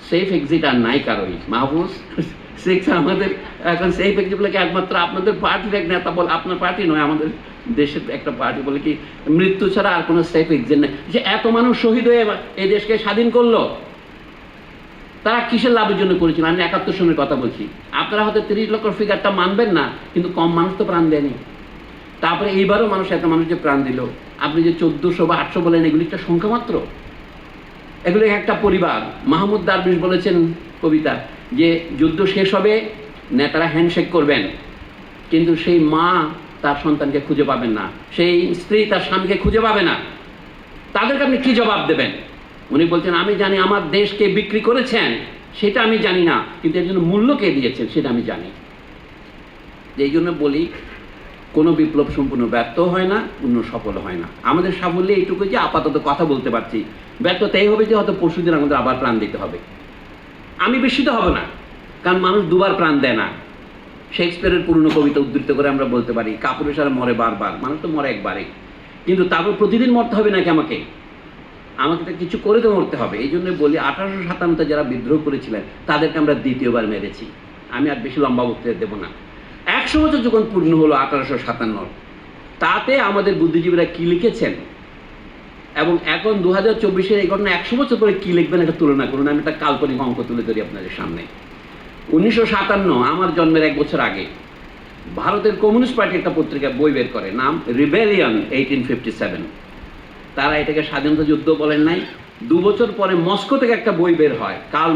Safe exit আর নাই কারোই। মাহফুজ শেখ আমাদের এখন সেফ এক্সিট বলে কি একমাত্র আপনাদের পার্টির এক নেতা বলে, আপনার পার্টি নয়, আমাদের দেশের একটা পার্টি বলে কি মৃত্যু ছাড়া আর কোনো সেফ এক্সিট নেই। যে এত মানুষ শহীদ হয়ে এই দেশকে স্বাধীন করলো, তারা কিসের লাভের জন্য করেছিল? আমি ৭১ সনের কথা বলছি। আপনারা হয়তো ৩০ লক্ষ ফিগারটা মানবেন না, কিন্তু কম মানুষ তো প্রাণ দেয়নি। তারপরে এইবারও মানুষ এত মানুষ যে প্রাণ দিল, আপনি যে ১৪০০ বা ৮০০ বলেন, এগুলি একটা সংখ্যা মাত্র, এগুলো একটা পরিবার। মাহমুদ দারবিশ বলেছেন কবিতা যে যুদ্ধ শেষ হবে, নেতারা হ্যান্ডশেক করবেন, কিন্তু সেই মা তার সন্তানকে খুঁজে পাবেন না, সেই স্ত্রী তার স্বামীকে খুঁজে পাবে না, তাদেরকে আপনি কি জবাব দেবেন? উনি বলছেন আমি জানি আমার দেশকে বিক্রি করেছেন, সেটা আমি জানি না, কিন্তু এর জন্য মূল্য কে দিয়েছেন সেটা আমি জানি। এই জন্য বলি, কোনো বিপ্লব সম্পূর্ণ ব্যর্থ হয় না, পূর্ণ সফল হয় না। আমাদের সাফল্যে এইটুকু যে আপাতত কথা বলতে পারছি, ব্যর্থতা এই হবে যে হয়তো পরশুদিন আমাদের আবার প্রাণ দিতে হবে। আমি বিস্মিত হব না, কারণ মানুষ দুবার প্রাণ দেয় না। শেক্সপিয়ারের পুরনো কবিতা উদ্ধৃত করে আমরা বলতে পারি, কাপুরুষ আর মরে বারবার, মানুষ তো মরে একবারই, কিন্তু তারপর প্রতিদিন মরতে হবে নাকি আমাকে? আমাকে তো কিছু করে তো মরতে হবে। এই জন্য বলি ১৮৫৭-তে যারা বিদ্রোহ করেছিলেন তাদেরকে আমরা দ্বিতীয়বার মেরেছি। আমি আর বেশি লম্বা বক্তৃতা দেবো না। ১০০ বছর যখন পূর্ণ হলো ১৮৫৭, তাতে আমাদের বুদ্ধিজীবীরা কি লিখেছেন এবং এখন ২০২৪-এর এই ঘটনা ১০০ বছর পরে কি লিখবেন এটা তুলনা করুন। আমি একটা কাল্পনিক অঙ্ক তুলে ধরি আপনাদের সামনে। ১৯৫৭, আমার জন্মের ১ বছর আগে, ভারতের কমিউনিস্ট পার্টি একটা পত্রিকা বই বের করে, নাম রিবেলিয়ন 1857। তারা এটাকে স্বাধীনতা যুদ্ধ বলেন নাই। ২ বছর পরে মস্কো থেকে একটা বই বের হয়, কার্ল